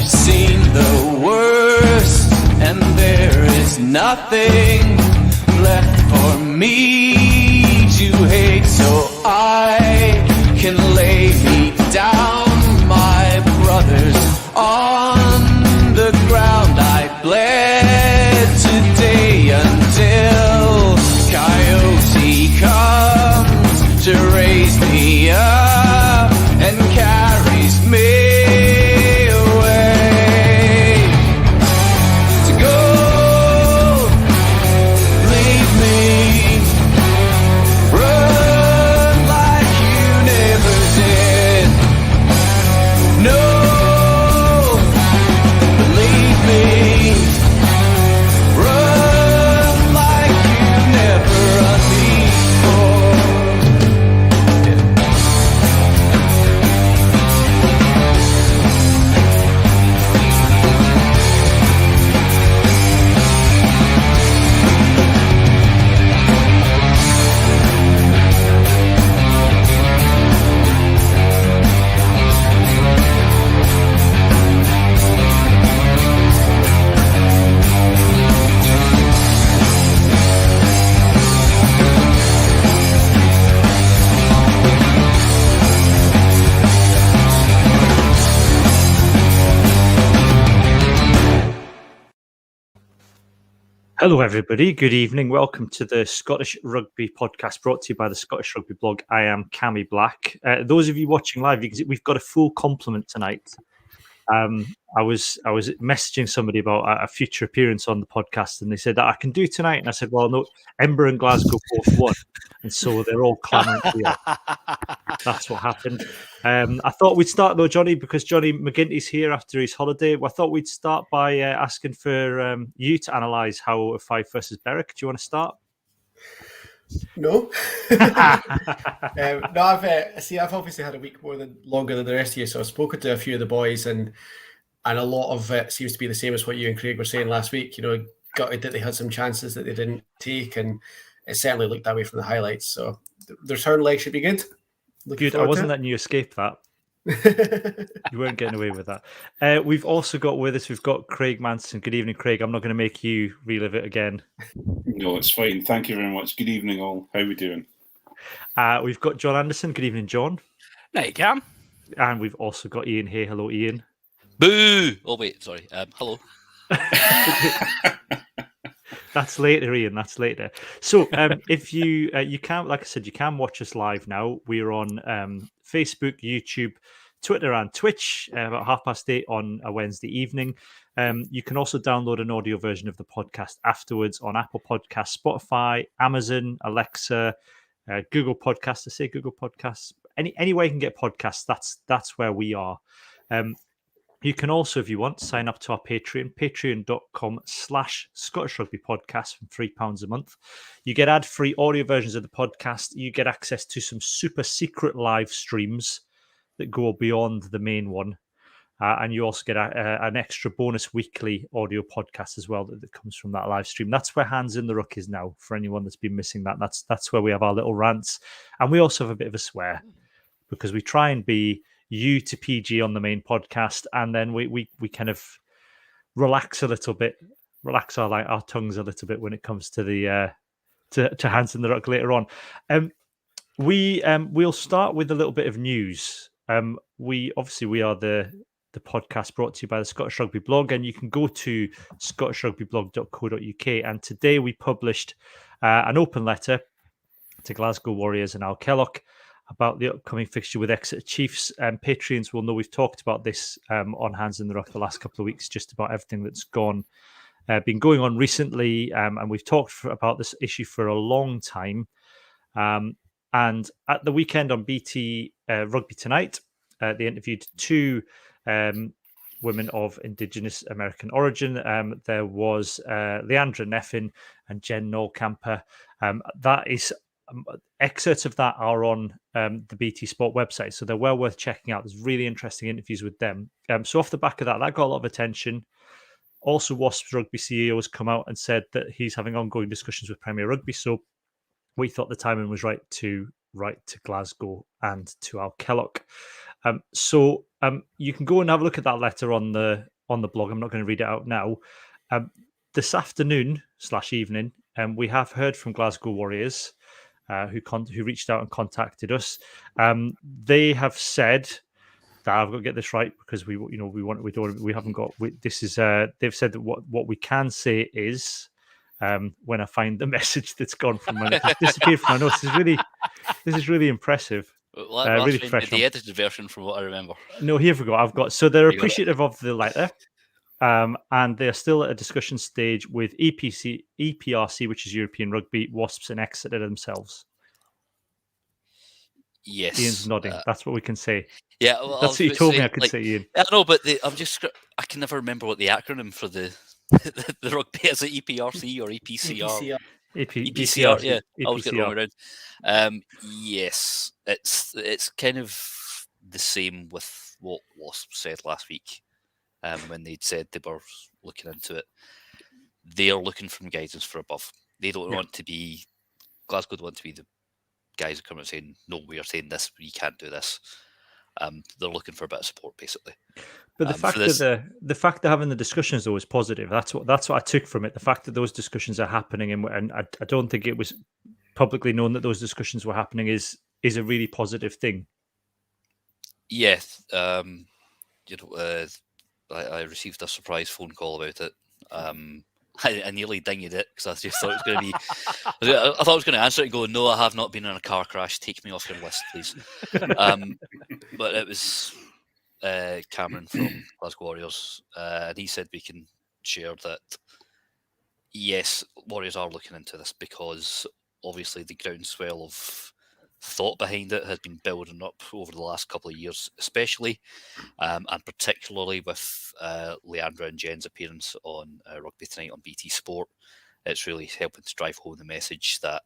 I've seen the worst, and there is nothing left for me to hate, so I can lay me down, my brothers, on the ground. I bled today until Coyote comes to raise me up and carries me Hello everybody, good evening. Welcome to the Scottish Rugby podcast brought to you by the Scottish Rugby blog. I am Cammy Black. Those of you watching live, we've got a full complement tonight. I was messaging somebody about a future appearance on the podcast, and they said that I can do tonight. And I said, well, no, Ember and Glasgow both won, and so they're all clamouring here. That's what happened. I thought we'd start though, Johnny, because Johnny McGinty's here after his holiday. I thought we'd start by asking for you to analyse how Fife versus Berwick. Do you want to start? No. No, I've obviously had a week longer than the rest of you, so I've spoken to a few of the boys, and a lot of it seems to be the same as what you and Craig were saying last week. You know, gutted that they had some chances that they didn't take, and it certainly looked that way from the highlights. So the return leg should be good. Good. I wasn't letting you escape that. You weren't getting away with that. We've also got with us, we've got Craig Manson. Good evening, Craig. I'm not going to make you relive it again. No, it's fine. Thank you very much. Good evening, all. How are we doing? We've got John Anderson. Good evening, John. Hey, Cam. And we've also got Ian here. Hello, Ian. Boo! Oh, wait, sorry. Hello. That's later, Ian. That's later. So, if you can, like I said, you can watch us live now. We're on Facebook, YouTube, Twitter, and Twitch about 8:30 on a Wednesday evening. You can also download an audio version of the podcast afterwards on Apple Podcasts, Spotify, Amazon, Alexa, Google Podcasts. I say Google Podcasts. Any way you can get podcasts, that's where we are. You can also, if you want, sign up to our Patreon, patreon.com/Scottish Rugby Podcast for £3 a month. You get ad-free audio versions of the podcast. You get access to some super secret live streams that go beyond the main one. And you also get an extra bonus weekly audio podcast as well that comes from that live stream. That's where Hands in the Ruck is now, for anyone that's been missing that. That's where we have our little rants. And we also have a bit of a swear, because we try and be U to PG on the main podcast, and then we kind of relax a little bit, relax our tongues a little bit when it comes to the to Hands in the Ruck later on. We'll start with a little bit of news. We are the podcast brought to you by the Scottish Rugby blog, and you can go to scottishrugbyblog.co.uk, and today we published an open letter to Glasgow Warriors and Al Kellock about the upcoming fixture with Exeter Chiefs. Patreons will know we've talked about this on Hands in the Ruck the last couple of weeks, just about everything that's been going on recently, and we've talked about this issue for a long time. And at the weekend on BT Rugby Tonight, they interviewed two women of Indigenous American origin. There was Leandra Neffin and Jen Noel-Camper. That is excerpts of that are on the BT Sport website, so they're well worth checking out. There's really interesting interviews with them. So off the back of that got a lot of attention. Also, Wasps Rugby CEO has come out and said that he's having ongoing discussions with Premier Rugby, so we thought the timing was right to write to Glasgow and to Al Kellock. So you can go and have a look at that letter on the on the blog. I'm not going to read it out now. This afternoon/evening, we have heard from Glasgow Warriors, who reached out and contacted us. They have said that I've got to get this right because they've said that what we can say is, when I find the message that's gone from my notes, it's disappeared from my notes. This is really impressive. Really the edited version from what I remember. No, here we go. So they're appreciative of the letter. And they are still at a discussion stage with EPRC, which is European Rugby, Wasps, and Exeter themselves. Yes, Ian's nodding. That's what we can say. Yeah, well, that's what you told me I could say, Ian. I know, but I can never remember what the acronym for the rugby is. It EPRC or EPCR? EPCR. Yeah, I always get it wrong around. Yes, it's kind of the same with what Wasps said last week. When they'd said they were looking into it, they are looking for guidance from above. They don't want to be Glasgow. Don't want to be the guys who come out saying, "No, we are saying this. We can't do this." They're looking for a bit of support, basically. But the fact that the fact that having the discussions though is positive. That's what I took from it. The fact that those discussions are happening, and I don't think it was publicly known that those discussions were happening is a really positive thing. Yes, I received a surprise phone call about it. I nearly dinged it because I just thought it was going to be. I thought I was going to answer it and go, "No, I have not been in a car crash. Take me off your list, please." But it was Cameron from Glasgow Warriors, and he said we can share that. Yes, Warriors are looking into this because obviously the groundswell of thought behind it has been building up over the last couple of years, especially and particularly with Leandra and Jen's appearance on Rugby Tonight on BT Sport. It's really helping to drive home the message that,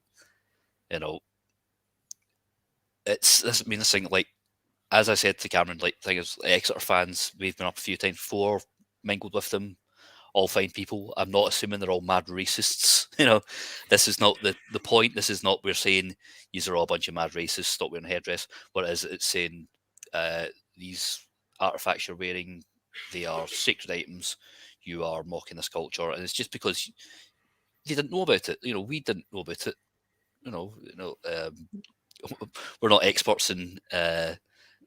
this thing, like, as I said to Cameron, like, thing is, Exeter fans, we've been up a few times before, mingled with them, all fine people. I'm not assuming they're all mad racists. This is not the point. This is not, we're saying these are all a bunch of mad racists, stop wearing a headdress. What it is, it's saying these artifacts you're wearing, they are sacred items. You are mocking this culture. And it's just because you didn't know about it. We didn't know about it. We're not experts in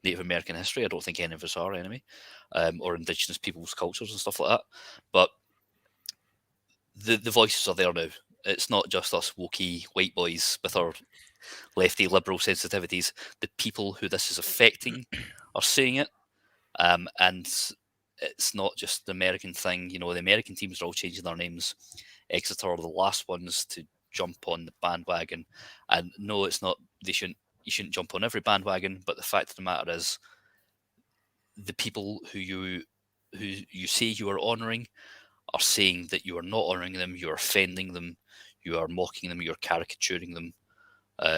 Native American history. I don't think any of us are, anyway, or Indigenous people's cultures and stuff like that. But the voices are there now. It's not just us wokey white boys with our lefty liberal sensitivities. The people who this is affecting are seeing it, and it's not just the American thing. The American teams are all changing their names. Exeter are the last ones to jump on the bandwagon, and no, it's not. You shouldn't jump on every bandwagon. But the fact of the matter is, the people who you say you are honouring are saying that you are not honouring them, you are offending them, you are mocking them, you are caricaturing them,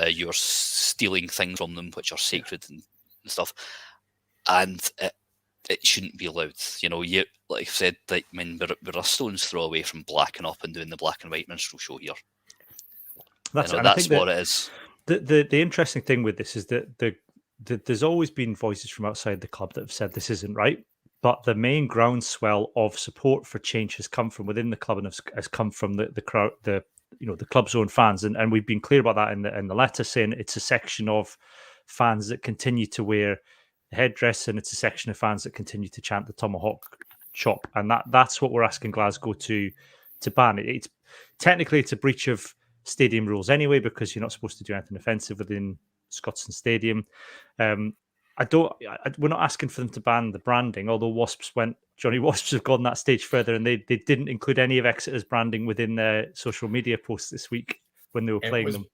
you are stealing things from them which are sacred and stuff, and it shouldn't be allowed. You, like I said, we're a stone's throw away from blacking up and doing the black and white minstrel show here. That's what it is. The interesting thing with this is that there's always been voices from outside the club that have said this isn't right, but the main groundswell of support for change has come from within the club and has come from the crowd, the club's own fans, and we've been clear about that in the letter, saying it's a section of fans that continue to wear the headdress, and it's a section of fans that continue to chant the tomahawk chop, and that's what we're asking Glasgow to ban. It's technically a breach of stadium rules anyway, because you're not supposed to do anything offensive within Scotstoun Stadium. We're not asking for them to ban the branding, although Johnny Wasps have gone that stage further, and they didn't include any of Exeter's branding within their social media posts this week when they were playing them.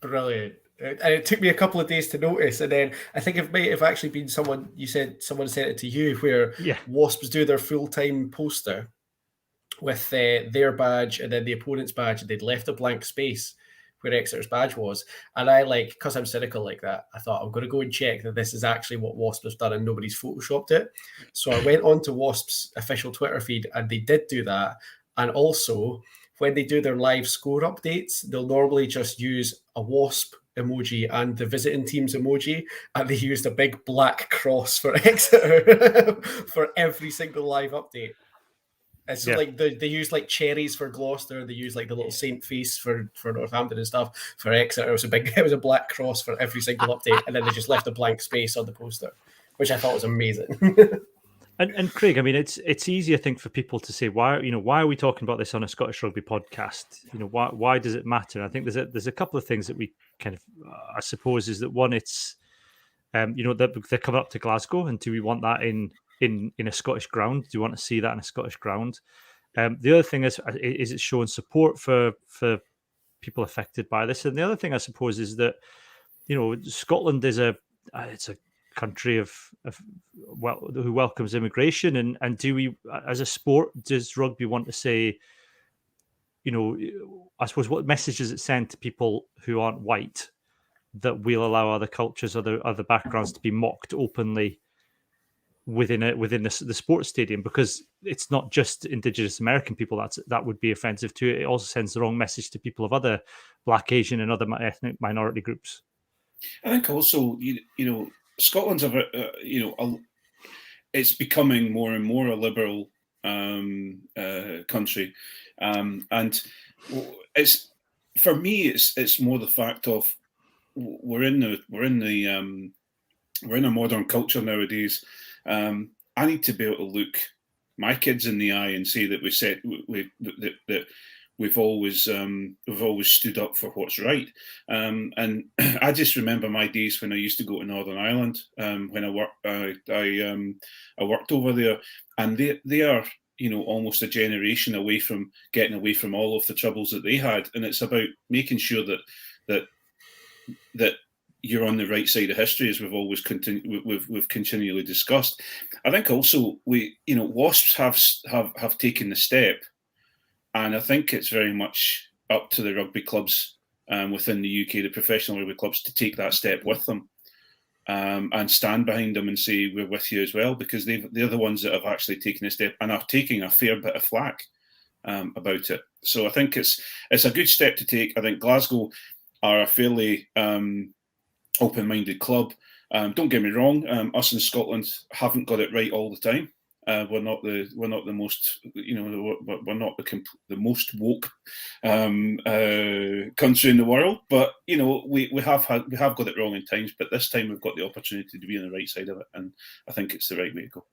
Brilliant. And it took me a couple of days to notice, and then I think it might have actually been someone sent it to you, where Wasps do their full-time poster with their badge and then the opponent's badge, and they'd left a blank space where Exeter's badge was. And I, because I'm cynical like that, I thought, I'm going to go and check that this is actually what Wasps has done and nobody's photoshopped it. So I went on to Wasps' official Twitter feed, and they did do that. And also, when they do their live score updates, they'll normally just use a Wasp emoji and the visiting team's emoji, and they used a big black cross for Exeter for every single live update. It's Yeah. like they use like cherries for Gloucester. They use like the little Saint feast for Northampton and stuff. For Exeter, it was a black cross for every single update, and then they just left a blank space on the poster, which I thought was amazing. And Craig, I mean, it's easy, I think, for people to say, why are we talking about this on a Scottish Rugby podcast? Why does it matter? And I think there's a couple of things that we kind of, I suppose, is that one, it's they're coming up to Glasgow, and do we want that in a Scottish ground? Do you want to see that in a Scottish ground? The other thing is it showing support for people affected by this? And the other thing, I suppose, is that Scotland is it's a country of who welcomes immigration, and do we, as a sport, does rugby want to say, I suppose, what message does it send to people who aren't white that we'll allow other cultures, other backgrounds to be mocked openly within the sports stadium? Because it's not just Indigenous American people that would be offensive to. It also sends the wrong message to people of other Black, Asian, and other ethnic minority groups. I think also, Scotland's it's becoming more and more a liberal country, and it's, for me, it's more the fact of we're in a modern culture nowadays. I need to be able to look my kids in the eye and say that that we've always stood up for what's right. And I just remember my days when I used to go to Northern Ireland, when I worked over there, and they are almost a generation away from getting away from all of the troubles that they had, and it's about making sure that you're on the right side of history, as we've always we've continually discussed. I think also WASPs have taken the step. And I think it's very much up to the rugby clubs within the UK, the professional rugby clubs, to take that step with them and stand behind them and say, we're with you as well, because they're the ones that have actually taken a step and are taking a fair bit of flack about it. So I think it's a good step to take. I think Glasgow are a fairly open-minded club. Don't get me wrong, us in Scotland haven't got it right all the time. We're not the most, we're not the most woke country in the world, but we have got it wrong in times. But this time we've got the opportunity to be on the right side of it, and I think it's the right way to go.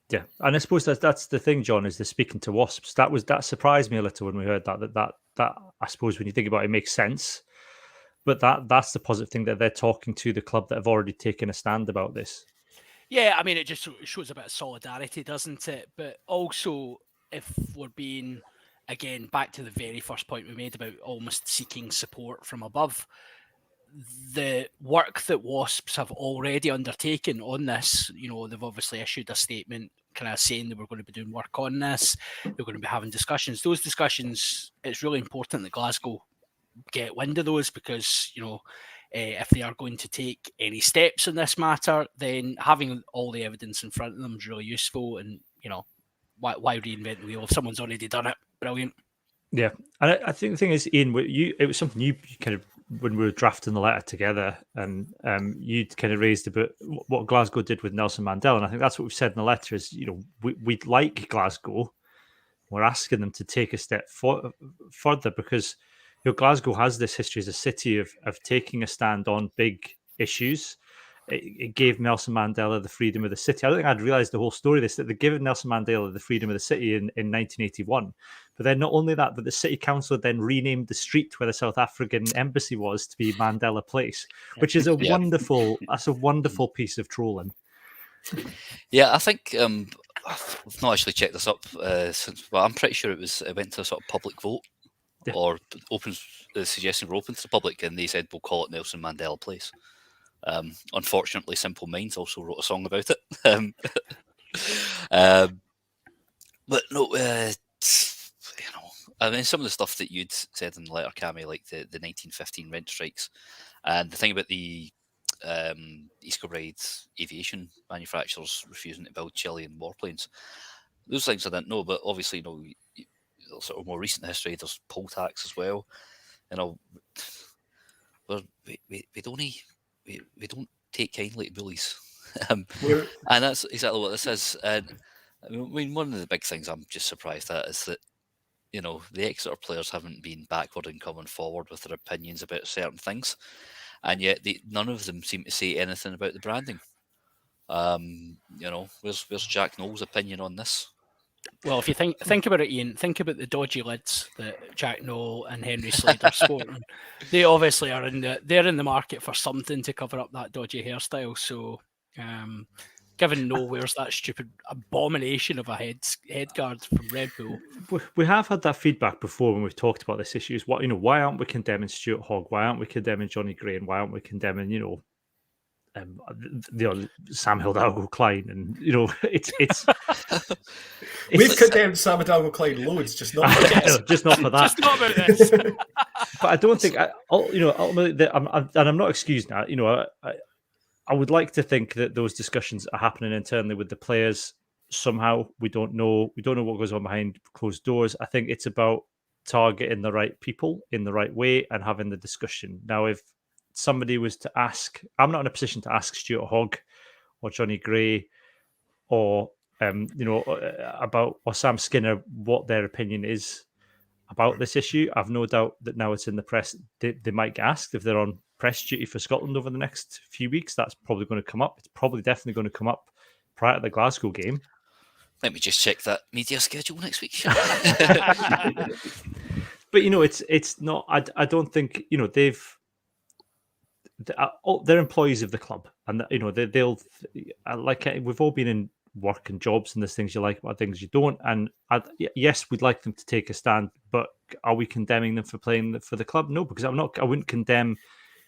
Yeah, and I suppose that's the thing, John, is the speaking to WASPs. That surprised me a little when we heard that I suppose when you think about it, it makes sense. But that's the positive thing, that they're talking to the club that have already taken a stand about this. Yeah, I mean, it just shows a bit of solidarity, doesn't it? But also, if we're being, again, back to the very first point we made about almost seeking support from above, the work that WASPs have already undertaken on this, they've obviously issued a statement kind of saying that we're going to be doing work on this, we're going to be having discussions. Those discussions, it's really important that Glasgow get wind of those, because, if they are going to take any steps in this matter, then having all the evidence in front of them is really useful. And, why reinvent the wheel if someone's already done it? Brilliant. Yeah. And I think the thing is, Ian, it was something you kind of, when we were drafting the letter together, and you'd kind of raised about what Glasgow did with Nelson Mandela. And I think that's what we've said in the letter is, we'd like Glasgow, we're asking them to take a step further, because Glasgow has this history as a city of taking a stand on big issues. It gave Nelson Mandela the freedom of the city. I don't think I'd realised the whole story of this, that they gave Nelson Mandela the freedom of the city in 1981. But then not only that, but the city council then renamed the street where the South African embassy was to be Mandela Place, which is a wonderful piece of trolling. Yeah, I think I've not actually checked this up since, but I'm pretty sure it went to a sort of public vote. Yeah. Or the suggestions were open to the public, and they said we'll call it Nelson Mandela Place. Unfortunately, Simple Minds also wrote a song about it. But no, I mean, some of the stuff that you'd said in the letter, Cammy, like the 1915 rent strikes, and the thing about the East Kilbride aviation manufacturers refusing to build Chilean warplanes. Those things I didn't know, but obviously, sort of more recent history, there's poll tax as well. We don't take kindly to bullies, and that's exactly what this is. And I mean, one of the big things I'm just surprised at is that, you know, the Exeter players haven't been backward in coming forward with their opinions about certain things, and yet none of them seem to say anything about the branding. You know, where's Jack Knowles' opinion on this? Well, if you think about it, Ian, think about the dodgy lids that Jack Noel and Henry Slade are sporting. They obviously are they're in the market for something to cover up that dodgy hairstyle. So, given Noel wears that stupid abomination of a head guard from Red Bull. We have had that feedback before when we've talked about this issue. Is what, you know, why aren't we condemning Stuart Hogg? Why aren't we condemning Johnny Gray? And why aren't we condemning, you know, Sam Hidalgo Klein? And you know, it's we've condemned Sam Hidalgo Klein loads, just not for this. Just not for that. Just not about this. But I don't think, you know, ultimately, I'm not excusing that. You know, I would like to think that those discussions are happening internally with the players. Somehow we don't know what goes on behind closed doors. I think it's about targeting the right people in the right way and having the discussion. Now, if somebody was to ask, I'm not in a position to ask Stuart Hogg or Johnny Gray or you know, about, or Sam Skinner what their opinion is about this issue. I've no doubt that now it's in the press, they might get asked if they're on press duty for Scotland over the next few weeks. That's probably going to come up. It's probably definitely going to come up prior to the Glasgow game. Let me just check that media schedule next week. But you know, it's not. I don't think, you know, they're employees of the club, and you know they'll like, we've all been in work and jobs, and there's things you like about things you don't. And yes, we'd like them to take a stand, but are we condemning them for playing for the club? No, because I wouldn't condemn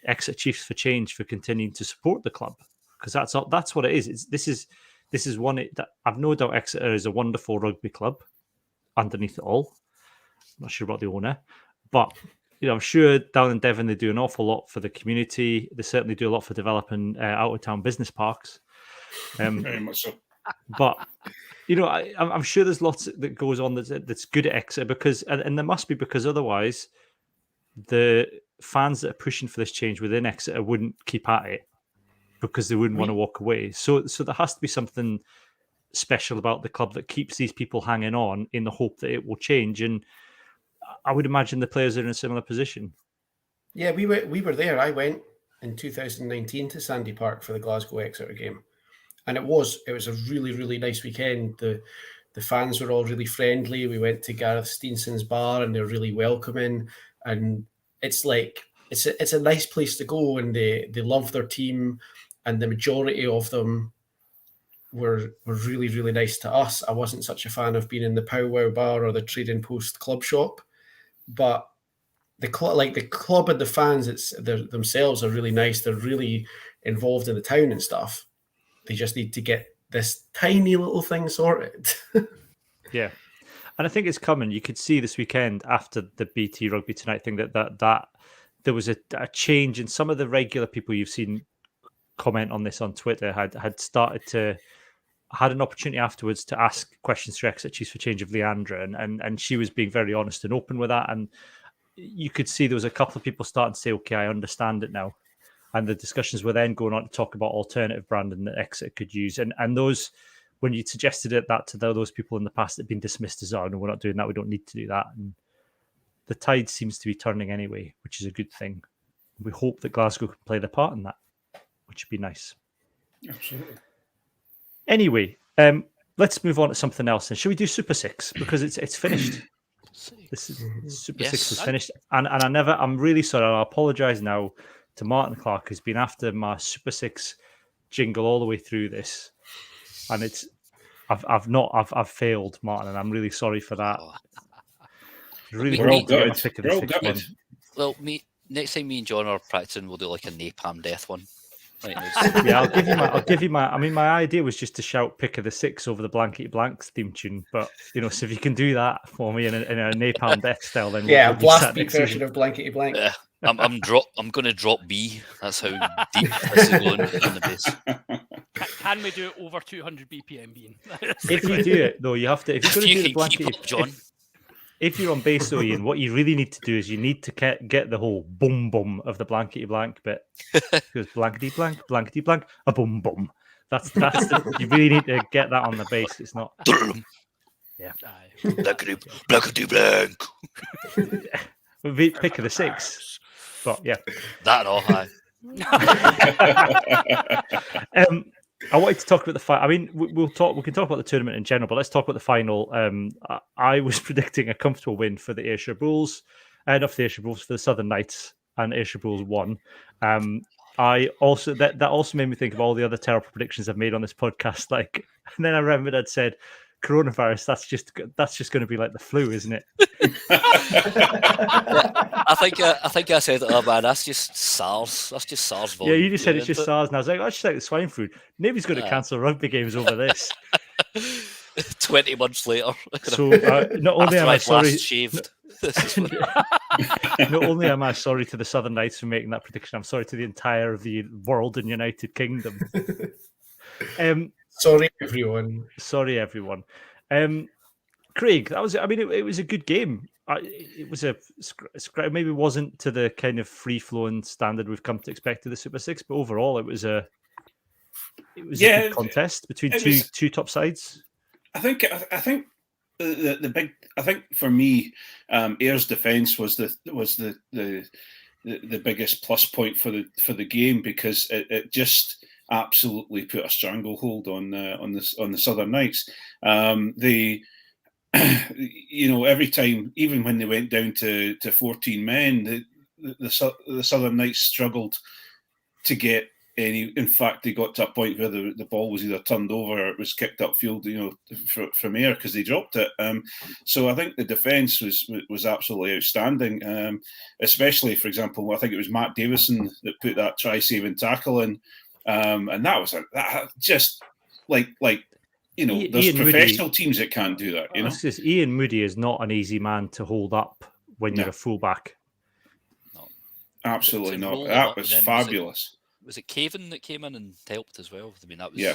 Exeter Chiefs for Change for continuing to support the club, because that's what it is. This is one that I've no doubt Exeter is a wonderful rugby club underneath it all. I'm not sure about the owner, but you know, I'm sure down in Devon they do an awful lot for the community. They certainly do a lot for developing out of town business parks. Very much so. But you know, I'm sure there's lots that goes on that's good at Exeter, because and there must be, because otherwise the fans that are pushing for this change within Exeter wouldn't keep at it, because they wouldn't want to walk away. So there has to be something special about the club that keeps these people hanging on in the hope that it will change. And I would imagine the players are in a similar position. Yeah, we were there. I went in 2019 to Sandy Park for the Glasgow Exeter game, and it was a really, really nice weekend. The fans were all really friendly. We went to Gareth Steenson's bar, and they're really welcoming. And it's like it's a nice place to go, and they love their team, and the majority of them were really, really nice to us. I wasn't such a fan of being in the Powwow bar or the Trading Post club shop, but the club and the fans, themselves are really nice. They're really involved in the town and stuff. They just need to get this tiny little thing sorted. Yeah. And I think it's coming. You could see this weekend after the BT Rugby Tonight thing that there was a change in some of the regular people you've seen comment on this on Twitter had started to had an opportunity afterwards to ask questions to Exeter Chiefs for Change of Leandra, and she was being very honest and open with that. And you could see there was a couple of people starting to say, okay, I understand it now. And the discussions were then going on to talk about alternative branding that Exeter could use. And those, when you suggested that to those people in the past, had been dismissed as, oh, no, we're not doing that. We don't need to do that. And the tide seems to be turning anyway, which is a good thing. We hope that Glasgow can play their part in that, which would be nice. Absolutely. Anyway, let's move on to something else. And should we do Super 6? Because it's finished. This is, Super 6 is finished. And I'm really sorry. I apologise now to Martin Clark, who's been after my Super 6 jingle all the way through this. And I've failed, Martin, and I'm really sorry for that. Really We're all gutted. Well, next time me and John are practicing, we'll do like a napalm death one. Right, yeah, I'll give you my. I mean, my idea was just to shout "Pick of the Six" over the Blankety Blanks theme tune, but you know, so if you can do that for me in a napalm death style, then yeah, we'll blast beat version of Blankety Blank. Yeah, I'm going to drop B. That's how deep this is going on the base. Can we do it over 200 BPM, Bean? If you do it though, you have to. If you're going to do the Blankety, keep up, John. If you're on bass, though, Ian, what you really need to do is you need to get the whole boom boom of the Blankety Blank bit. Because blankety blank, a boom boom. That's you really need to get that on the base. It's not. Yeah. Blackity blank. Pick of the six. But yeah. That all high. I wanted to talk about the fight. I mean, we can talk about the tournament in general, but let's talk about the final. I was predicting a comfortable win for the Ayrshire Bulls, not for the Ayrshire Bulls, for the Southern Knights, and Ayrshire Bulls won. I also that also made me think of all the other terrible predictions I've made on this podcast. Like, and then I remembered I'd said coronavirus. That's just going to be like the flu, isn't it? I think I said, oh man, that's just SARS. That's just SARS. Yeah, you just said it's just SARS, and I was like, that's just like the swine flu. Nobody's going to cancel rugby games over this. 20 months later. So not only am I sorry, shaved. Not only am I sorry to the Southern Knights for making that prediction, I'm sorry to the entire of the world and United Kingdom. Sorry, everyone. Sorry, everyone. Craig, that was. I mean, it was a good game. It was maybe wasn't to the kind of free flowing standard we've come to expect of the Super Six, but overall, it was a good contest between two top sides. I think the big. I think for me, Ayr's defence was the biggest plus point for the game, because it just absolutely put a stranglehold on the Southern Knights. Every time, even when they went down to 14 men, the Southern Knights struggled to get any. In fact, they got to a point where the ball was either turned over or it was kicked upfield, from Ayr, because they dropped it. So I think the defence was absolutely outstanding. Especially, for example, I think it was Matt Davison that put that try-saving tackle in, and that was just like. There's Ian professional Moody, teams that can't do that. Ian Moody is not an easy man to hold up when you're a fullback. No, absolutely not. That was fabulous. Was it Cavan that came in and helped as well? I mean, that was. Yeah.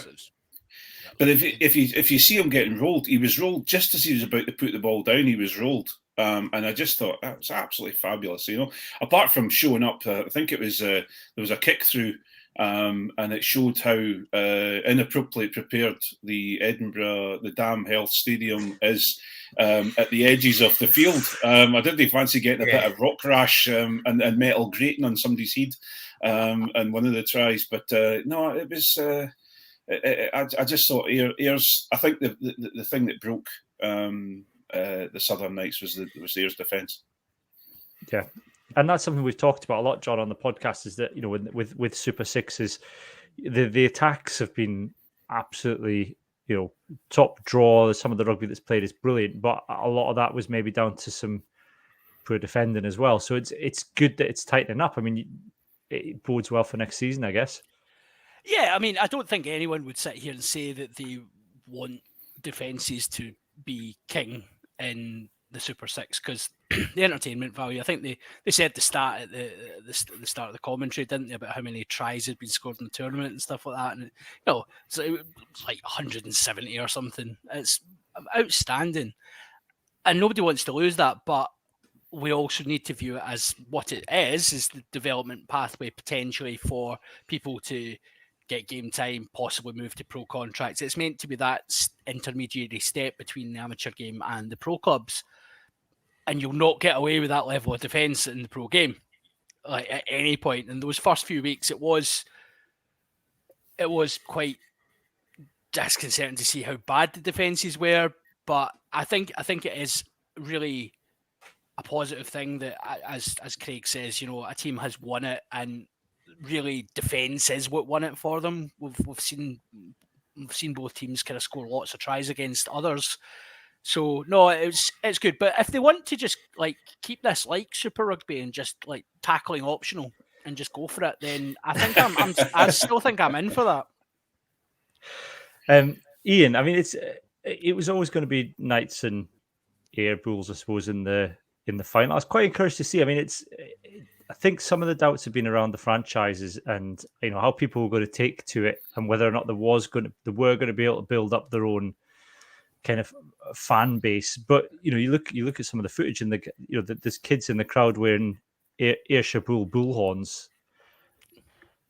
But if you see him getting rolled, he was rolled just as he was about to put the ball down. He was rolled, and I just thought that was absolutely fabulous. Apart from showing up, I think it was there was a kick through. And it showed how inappropriately prepared the Dam Health Stadium is at the edges of the field. I didn't fancy getting a bit of rock rash and metal grating on somebody's head and one of the tries, but no, it was. I just thought Ayrs. I think the thing that broke the Southern Knights was Ayrs' defence. Yeah. And that's something we've talked about a lot, John, on the podcast, is that, with Super Sixes, the attacks have been absolutely, top draw. Some of the rugby that's played is brilliant, but a lot of that was maybe down to some poor defending as well. So it's good that it's tightening up. I mean, it bodes well for next season, I guess. Yeah, I mean, I don't think anyone would sit here and say that they want defences to be king in the Super Six, because the entertainment value, I think they said at the start at the start of the commentary, didn't they, about how many tries had been scored in the tournament and stuff like that, and so it was like 170 or something. It's outstanding, and nobody wants to lose that, but we also need to view it as what it is the development pathway potentially for people to get game time, possibly move to pro contracts. It's meant to be that intermediary step between the amateur game and the pro clubs. And you'll not get away with that level of defence in the pro game, like at any point. In those first few weeks, it was quite disconcerting to see how bad the defences were. But I think it is really a positive thing that, as Craig says, a team has won it, and really defence is what won it for them. We've seen both teams kind of score lots of tries against others. So no, it's good. But if they want to just keep this like Super Rugby and just tackling optional and just go for it, then I think I still think I'm in for that. Ian, I mean, it was always going to be Knights and Ayr Bulls, I suppose, in the final. I was quite encouraged to see. I mean, I think some of the doubts have been around the franchises and how people were going to take to it, and whether or not they were going to be able to build up their own kind of fan base. But you look at some of the footage, and there's kids in the crowd wearing Ayrshire bull horns,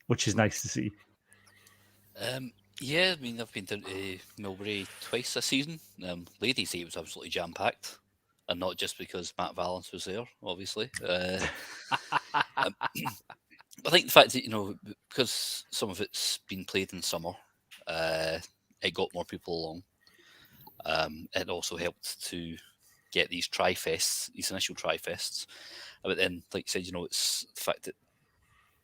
which is nice to see. Yeah, I mean, I've been down to Milbury twice this season. Ladies' Day was absolutely jam-packed, and not just because Matt Valance was there, obviously. I think the fact that, because some of it's been played in summer, it got more people along. It also helped to get these tri-fests, these initial tri-fests. But then, like you said, it's the fact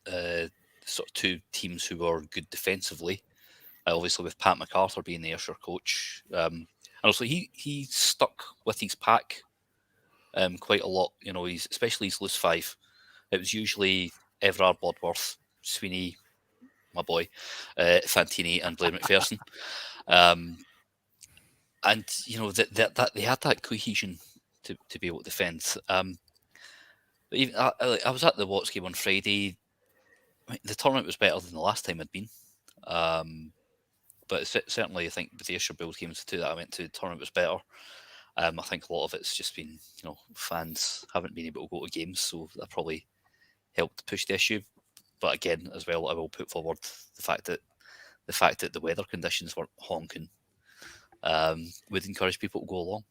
that sort of two teams who were good defensively, obviously with Pat MacArthur being the Ayrshire coach, and also he stuck with his pack quite a lot. Especially his loose five. It was usually Everard Bloodworth, Sweeney, my boy, Fantini, and Blair McPherson. And that they had that cohesion to be able to defend. But even I was at the Watts game on Friday. The tournament was better than the last time I'd been. But certainly, I think with the Ayrshire Bills games too that I went to, the tournament was better. I think a lot of it's just been, fans haven't been able to go to games, so that probably helped push the issue. But again, as well, I will put forward the fact that the weather conditions weren't honking would encourage people to go along.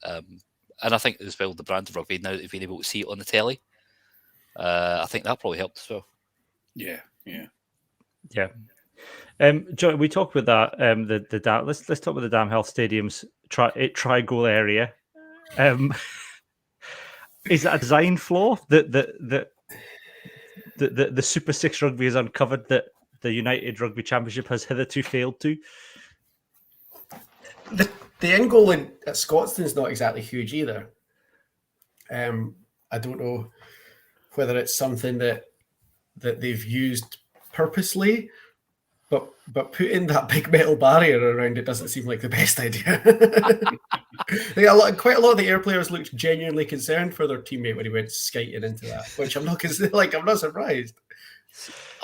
And I think as well, the brand of rugby, now that they've been able to see it on the telly, I think that probably helped as well. Yeah. John, we talked about that. Let's talk about the Dam Health Stadium's tri-goal area. Is that a design flaw that the Super 6 rugby has uncovered that the United Rugby Championship has hitherto failed to? The end goal at Scotstoun is not exactly huge either. I don't know whether it's something that they've used purposely, but putting that big metal barrier around it doesn't seem like the best idea. Quite a lot of the Ayr players looked genuinely concerned for their teammate when he went skating into that, which I'm not surprised.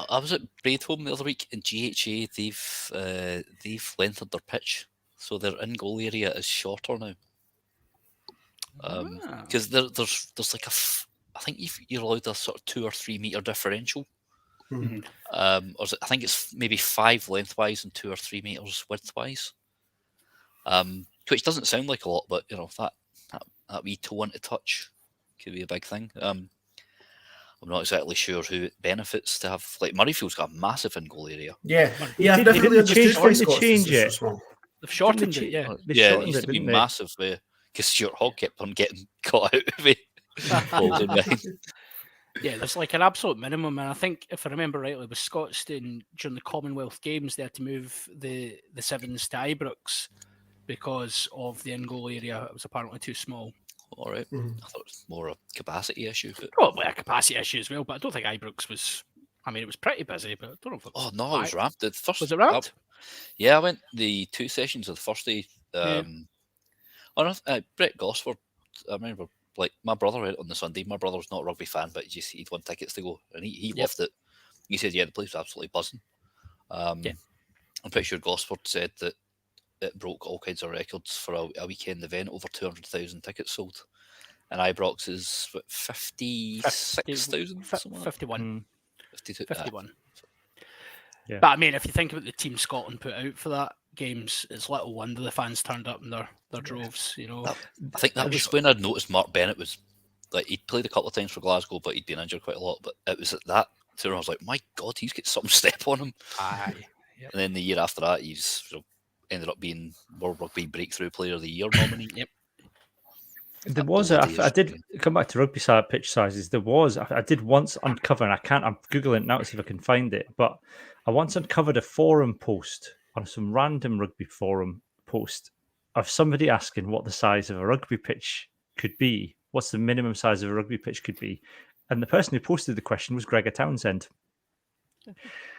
I was at Braidholm the other week in GHA. They've lengthened their pitch, so their in-goal area is shorter now. Because there's like I think you're allowed a sort of 2 or 3 meter differential. Mm-hmm. I think it's maybe 5 lengthwise and 2 or 3 meters widthwise. Which doesn't sound like a lot, but that wee toe into touch could be a big thing. I'm not exactly sure who it benefits to have. Like Murrayfield's got a massive in-goal area. Yeah. I've definitely understood why Scots change is so it. small. They've shortened it, yeah. It used to be massive because Stuart Hogg kept on getting caught out of it. Yeah, there's like an absolute minimum, and I think if I remember rightly, with Scotstoun during the Commonwealth Games, they had to move the sevens to Ibrox because of the in-goal area. It was apparently too small. All right, I thought it was more a capacity issue. But... Probably a capacity issue as well, but I don't think Ibrox was. I mean, it was pretty busy, but I don't know if it was. Oh no, it was ramped. The first was it ramped? Yeah, I went the 2 sessions of the first day. Brett Gosford, I remember. Like my brother went on the Sunday. My brother's not a rugby fan, but he'd won tickets to go, and he loved it. He said, "Yeah, the place was absolutely buzzing." I'm pretty sure Gosford said that it broke all kinds of records for a weekend event. Over 200,000 tickets sold, and Ibrox is 56,000, 51. 51. Yeah. But I mean, if you think about the team Scotland put out for that games, it's little wonder the fans turned up in their droves. I think that was when I'd noticed Mark Bennett was like he'd played a couple of times for Glasgow, but he'd been injured quite a lot. But it was at that tour I was like, my God, he's got some step on him. Aye. Yep. And then the year after that, he's ended up being World Rugby Breakthrough Player of the Year nominee. Yep. There was I did come back to rugby pitch sizes. I did once uncover, and I'm googling it now to see if I can find it. But I once uncovered a forum post on some random rugby forum post of somebody asking what the size of a rugby pitch could be. What's the minimum size of a rugby pitch could be? And the person who posted the question was Gregor Townsend.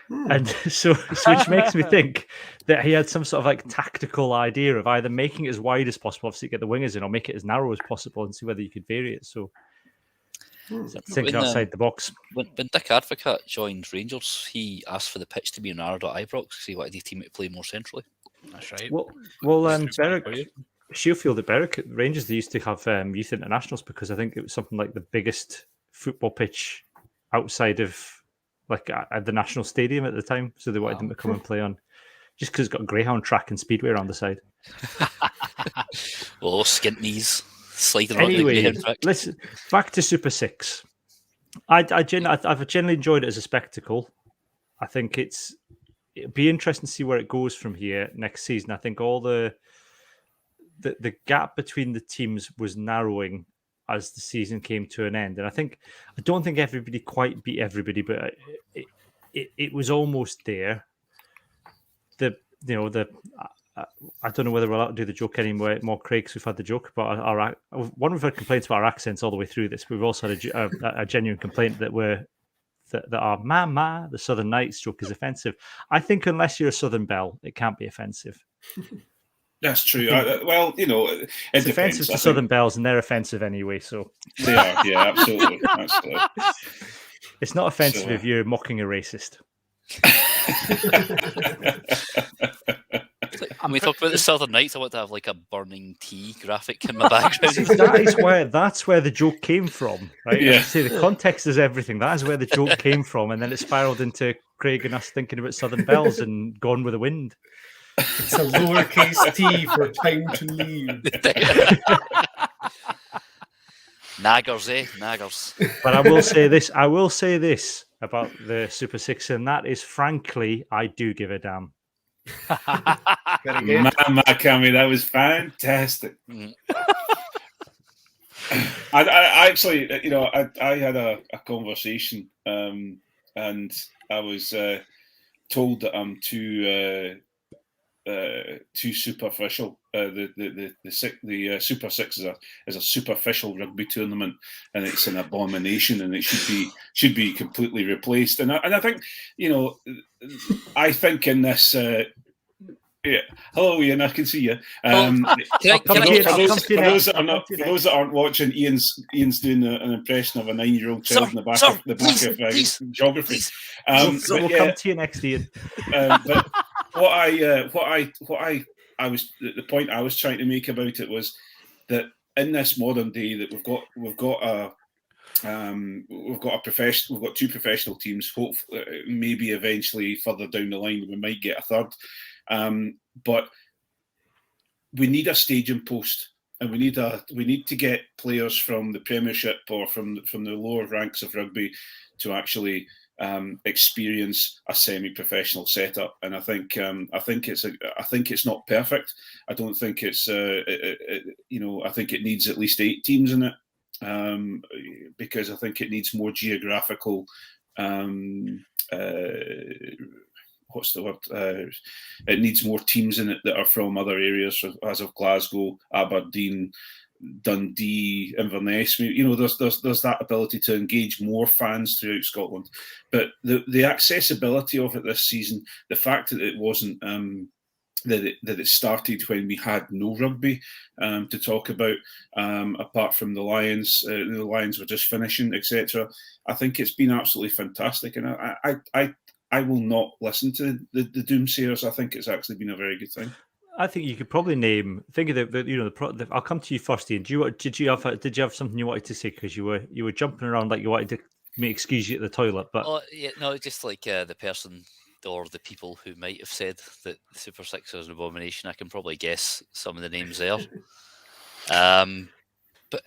And so which makes me think that he had some sort of like tactical idea of either making it as wide as possible, obviously get the wingers in, or make it as narrow as possible and see whether you could vary it. So thinking outside the box. When Dick Advocat joined Rangers, he asked for the pitch to be narrowed at Ibrox because he wanted his team to play more centrally. That's right. Well, Berwick, Shielfield at Berwick Rangers, they used to have youth internationals because I think it was something like the biggest football pitch outside of like at the national stadium at the time, so they wanted them to come and play on just because it's got greyhound track and speedway around the side. Oh, skint knees sliding around the Anyway, greyhound track. let's back to Super 6. I've generally enjoyed it as a spectacle. I think it'd be interesting to see where it goes from here next season. I think all the gap between the teams was narrowing as the season came to an end, and I don't think everybody quite beat everybody, but it was almost there. I don't know whether we're allowed to do the joke anymore, Craig, because we've had the joke about we've had complaints about our accents all the way through this. We've also had a genuine complaint that our "mama," the Southern Knights joke is offensive. I think unless you're a Southern Belle, it can't be offensive. That's true. It's offensive to Southern Belles, and they're offensive anyway. So they are, yeah, absolutely. It's not offensive if you're mocking a racist. When we talk about the Southern Knights, I want to have like a burning tea graphic in my background. That's where the joke came from, right? Yeah. See, the context is everything. That is where the joke came from, and then it spiraled into Craig and us thinking about Southern Belles and Gone with the Wind. It's a lowercase t for time to leave. Naggers, eh? Naggers. But I will say this about the Super 6, and that is, frankly, I do give a damn. Very good. Mama, Cammy, that was fantastic. I actually, I had a conversation, and I was told that I'm too superficial. The Super 6 is a superficial rugby tournament, and it's an abomination, and it should be completely replaced. And I think, I think in this. Hello, Ian. I can see you. For those that aren't watching, Ian's doing an impression of a 9-year-old child in the back of geography. We'll come to you next, Ian. But the point I was trying to make about it was that in this modern day that we've got two professional teams. Hopefully, maybe eventually further down the line we might get a third. But we need a staging post, and we need to get players from the Premiership or from the lower ranks of rugby to actually experience a semi-professional setup. And I think it's not perfect. I don't think it's I think it needs at least 8 teams in it, because I think it needs more geographical. What's the word? It needs more teams in it that are from other areas, as of Glasgow, Aberdeen, Dundee, Inverness. There's that ability to engage more fans throughout Scotland. But the accessibility of it this season, the fact that it wasn't that it started when we had no rugby to talk about, apart from the Lions. The Lions were just finishing, etc. I think it's been absolutely fantastic, and I will not listen to the doomsayers. I think it's actually been a very good thing. I think you could probably name. Think of I'll come to you first, Ian. Did you have something you wanted to say, because you were jumping around like you wanted to excuse you at the toilet? But just like the person or the people who might have said that the Super 6 is an abomination. I can probably guess some of the names there. But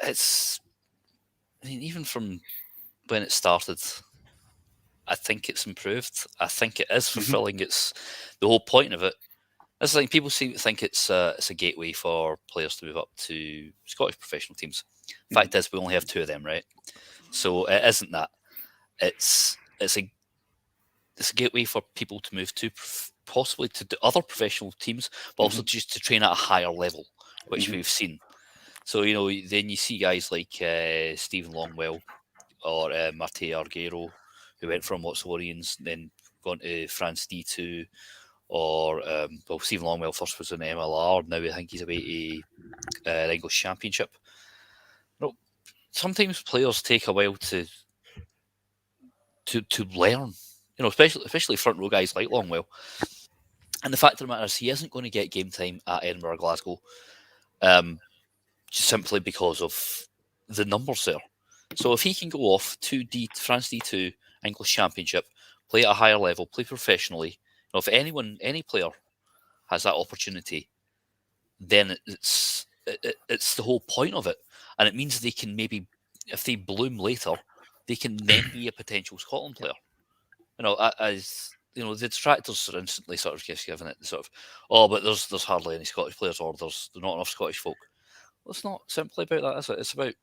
even from when it started, I think it's improved. I think it is fulfilling. It's the whole point of it. It's like people think it's a gateway for players to move up to Scottish professional teams. Fact is, we only have 2 of them, right? So it isn't that. It's a gateway for people to move to possibly to the other professional teams, but also just to train at a higher level, which we've seen. So then you see guys like Stephen Longwell or Mate Arguero, who went from Warriors, then gone to France D2, or Stephen Longwell first was in MLR. Now I think he's away to the English Championship. Sometimes players take a while to learn. Especially front row guys like Longwell. And the fact of the matter is, he isn't going to get game time at Edinburgh or Glasgow, just simply because of the numbers there. So if he can go off to France D2, English Championship, play at a higher level, play professionally. If any player has that opportunity, then it's the whole point of it, and it means they can maybe, if they bloom later, they can then be a potential Scotland player. As the detractors are instantly sort of just giving it sort of, but there's hardly any Scottish players, or there's not enough Scottish folk. Well, it's not simply about that, is it?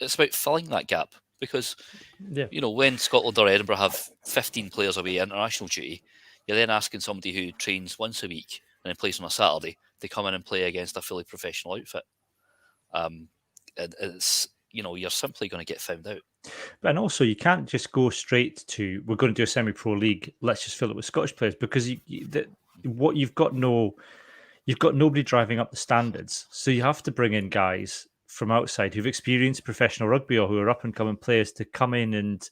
It's about filling that gap, because when Scotland or Edinburgh have 15 players away international duty, you're then asking somebody who trains once a week and then plays on a Saturday to come in and play against a fully professional outfit. It's you're simply going to get found out. And also, you can't just go straight to, we're going to do a semi-pro league, let's just fill it with Scottish players, because you've got nobody driving up the standards. So you have to bring in guys from outside who've experienced professional rugby or who are up and coming players to come in and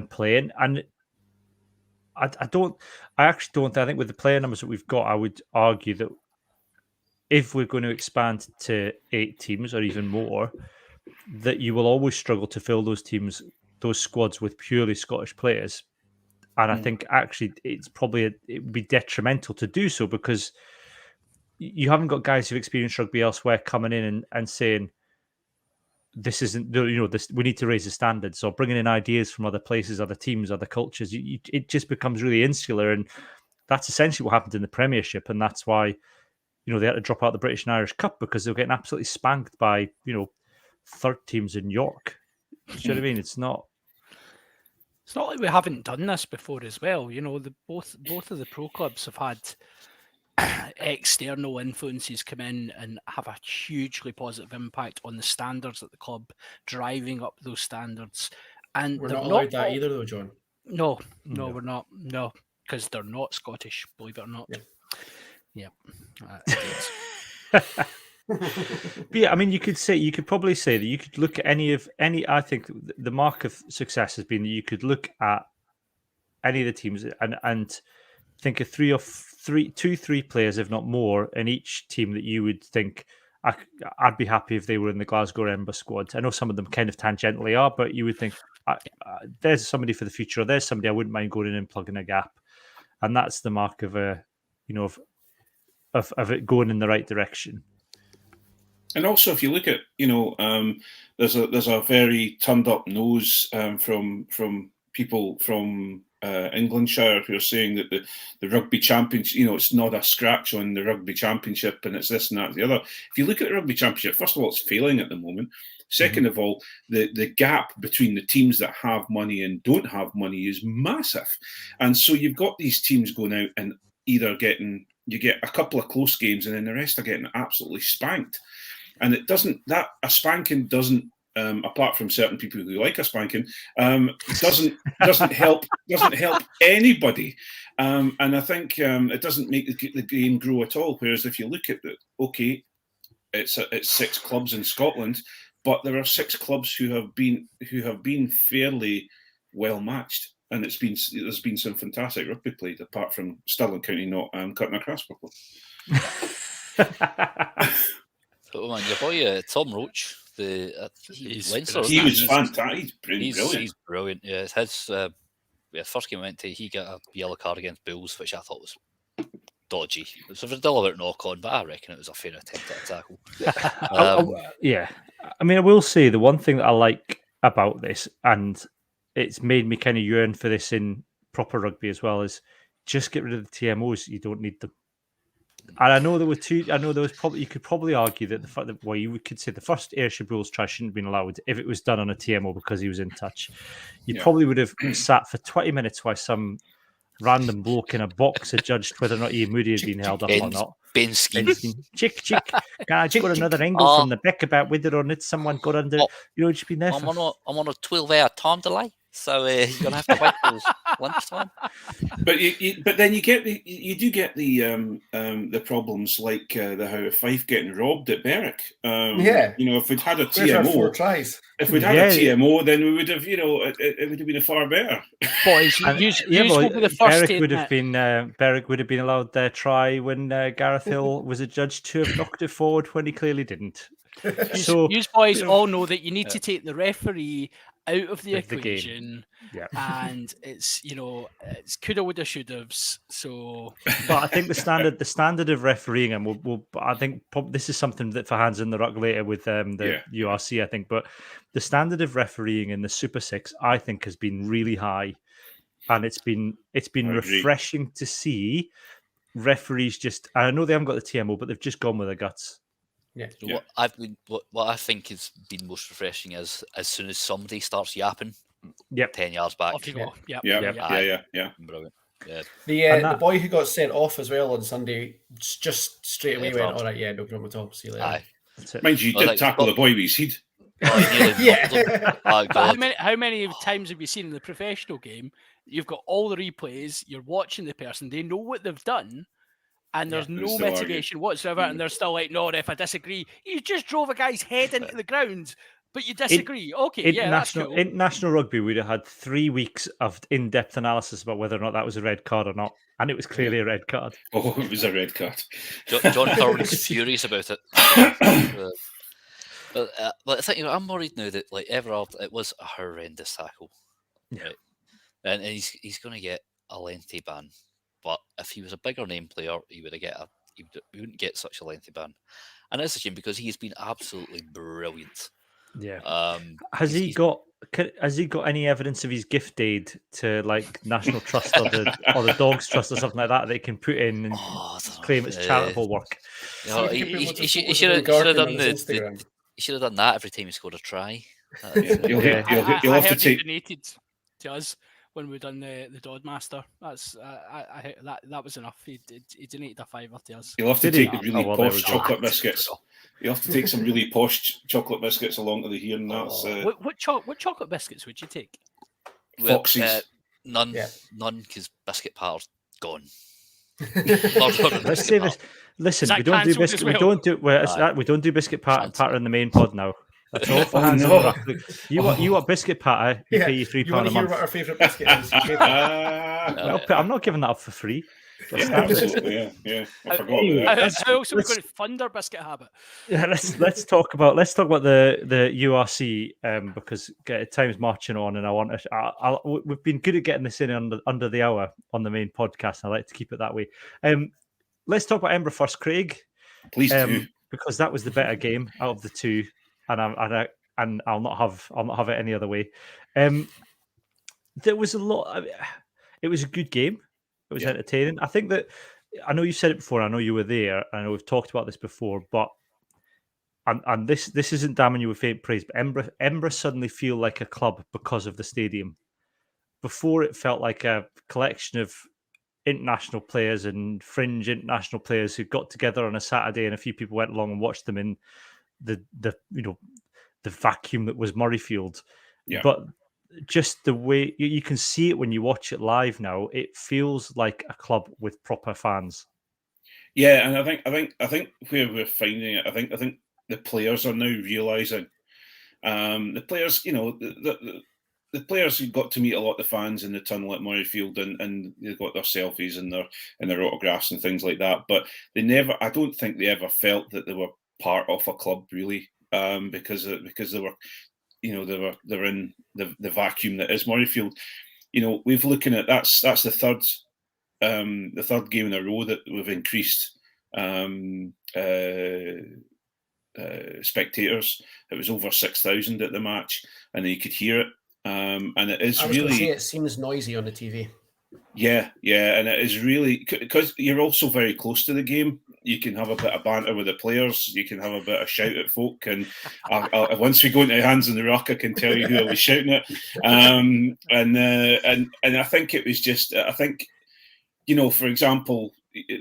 play in. And I think with the player numbers that we've got, I would argue that if we're going to expand to 8 teams or even more, that you will always struggle to fill those squads with purely Scottish players. And I think actually it would be detrimental to do so, because you haven't got guys who've experienced rugby elsewhere coming in and saying, this isn't, we need to raise the standards, or bringing in ideas from other places, other teams, other cultures. It just becomes really insular. And that's essentially what happened in the Premiership. And that's why, they had to drop out the British and Irish Cup, because they were getting absolutely spanked by, third teams in York. Do you know what I mean? It's not like we haven't done this before as well. Both of the pro clubs have had external influences come in and have a hugely positive impact on the standards at the club, driving up those standards. And we're not allowed that either, though, John. No, we're not. No, because they're not Scottish, believe it or not. Yeah. But yeah, I mean, you could probably say that you could look at any. I think the mark of success has been that you could look at any of the teams and think of 2 or 3 players, if not more, in each team that you would think I'd be happy if they were in the Glasgow Edinburgh squad. I know some of them kind of tangentially are, but you would think there's somebody for the future. Or there's somebody I wouldn't mind going in and plugging a gap, and that's the mark of of it going in the right direction. And also, if you look at, there's a very turned up nose from people from Englandshire who are saying that the rugby championship, it's not a scratch on the rugby championship, and it's this and that and the other. If you look at the rugby championship, first of all, it's failing at the moment. Second of all, the gap between the teams that have money and don't have money is massive, and so you've got these teams going out and either you get a couple of close games, and then the rest are getting absolutely spanked. And a spanking doesn't, apart from certain people who like a spanking, doesn't help anybody. And I think it doesn't make the game grow at all. Whereas if you look at it's 6 clubs in Scotland, but there are 6 clubs who have been fairly well matched. And there's been some fantastic rugby played, apart from Stirling County not cutting across properly. Oh man, your boy Tom Roach, he was fantastic. He's brilliant. He's brilliant. Yeah, his first game I went to, he got a yellow card against Bulls, which I thought was dodgy. It was a deliberate knock on, but I reckon it was a fair attempt at a tackle. Yeah, I mean, I will say the one thing that I like about this, and it's made me kind of yearn for this in proper rugby as well, is just get rid of the TMOs. You don't need them. And I know there were 2. I know there was probably, you could probably argue that the fact that you could say the first Ayrshire Bulls try shouldn't have been allowed if it was done on a TMO because he was in touch. You probably would have sat for 20 minutes while some random bloke in a box had judged whether or not Ian Moody had been held up or not. Ben Skeen. Chick. Can I got another angle from the back about whether or not someone got under? Just been there. I'm on a 12-hour time delay. So you're gonna have to wait till lunchtime. But then you do get the problems like the How of Fife getting robbed at Berwick. If we'd had a TMO, 4 tries. If we'd had a TMO, then we would have, it would have been a far better. Boys, Berwick would have been allowed their try when Gareth Hill was adjudged to have knocked it forward when he clearly didn't. You boys all know that you need to take the referee out of the Of the game. equation, Yeah. and it's it's coulda, woulda, shoulda. So, But I think the standard of refereeing, and I think this is something that for hands in the ruck later with the URC, I think. But the standard of refereeing in the Super Six, I think, has been really high, and it's been I agree. refreshing to see referees just. I know they haven't got the TMO, but they've just gone with their guts. Yeah. So what I think has been most refreshing is as soon as somebody starts yapping, Yep. 10 yards back. off you go. Yep. Yeah. Brilliant. Yeah. The boy who got sent off as well on Sunday just straight away went, Edward. all right, yeah, no problem at all. See you later. Aye. That's it. Mind you, he Well, did like, tackle well- the boy with his head. Oh, he nearly Yeah. knocked him. Oh, But God. how many times have you seen in the professional game? You've got all the replays. You're watching the person. They know what they've done, and there's and no still argue. mitigation whatsoever. And they're still like, "No, ref, I disagree. You just drove a guy's head into the ground, but you disagree." Okay, yeah, that's cool. International rugby, we'd have had 3 weeks of in-depth analysis about whether or not that was a red card or not, and it was clearly a red card. Oh, it was a red card. John Thorne's furious about it. But I think I'm worried now that like Everard, it was a horrendous tackle, right? And he's going to get a lengthy ban. But if he was a bigger name player, he wouldn't get such a lengthy ban. And it's a shame because he's been absolutely brilliant. Yeah. Has he got any evidence of his gift aid to like National Trust or the Dogs Trust or something like that they can put in and claim it's charitable work? You know, See if you he can put should some have photos of done him on his Instagram. he should have done that every time he scored a try. You'll Yeah. you'll I have to heard he take. donated to us when we done the Dodmaster. That's that was enough. He donated a $5 to us. You'll have to Did he? take the really Oh, well, there we posh go. chocolate biscuits. You'll have to take some really posh chocolate biscuits along to the here, and that's What chocolate biscuits would you take? Foxes. None, Yeah. because biscuit patter's gone. Let's say this. Listen, Is that we don't do cancelled biscuit. as We well? don't do. Well, Aye. we don't do biscuit patter in the main pod now. That's all for Oh, hands no. on the rack. Look, you want biscuit patter? You pay you £3 You want a to hear month. what our favourite biscuit is? You pay for it. Well, I'm not giving that up for free. Yeah, absolutely, yeah. I forgot about that. I also going to fund our biscuit habit. Yeah, let's talk about the URC because time's marching on, and I want to. We've been good at getting this in under the hour on the main podcast, and I like to keep it that way. Let's talk about Edinburgh first, Craig, Please do. because that was the better game out of the two, and I'll not have it any other way. There was a lot. It was a good game. It was entertaining. I think that I know you said it before. I know you were there. I know we've talked about this before, but and this isn't damning you with faint praise, but Edinburgh suddenly feel like a club because of the stadium. Before it felt like a collection of international players and fringe international players who got together on a Saturday, and a few people went along and watched them in the vacuum that was Murrayfield. Yeah. But just the way you can see it when you watch it live now, it feels like a club with proper fans. Yeah, and I think where we're finding it, I think the players are now realising. The players, the players who got to meet a lot of the fans in the tunnel at Murrayfield, and they got their selfies and their autographs and things like that. But I don't think they ever felt that they were part of a club really, because they were. They're in the vacuum that is Murrayfield. We've looking at that's the third game in a row that we've increased spectators. It was over 6,000 at the match, and you could hear it. And it is I was going to say really, it seems noisy on the TV. yeah, and it is really because you're also very close to the game. You can have a bit of banter with the players. You can have a bit of shout at folk, and once we go into Hands on the Rock, I can tell you who I was shouting at. And I think it was just, I think, for example,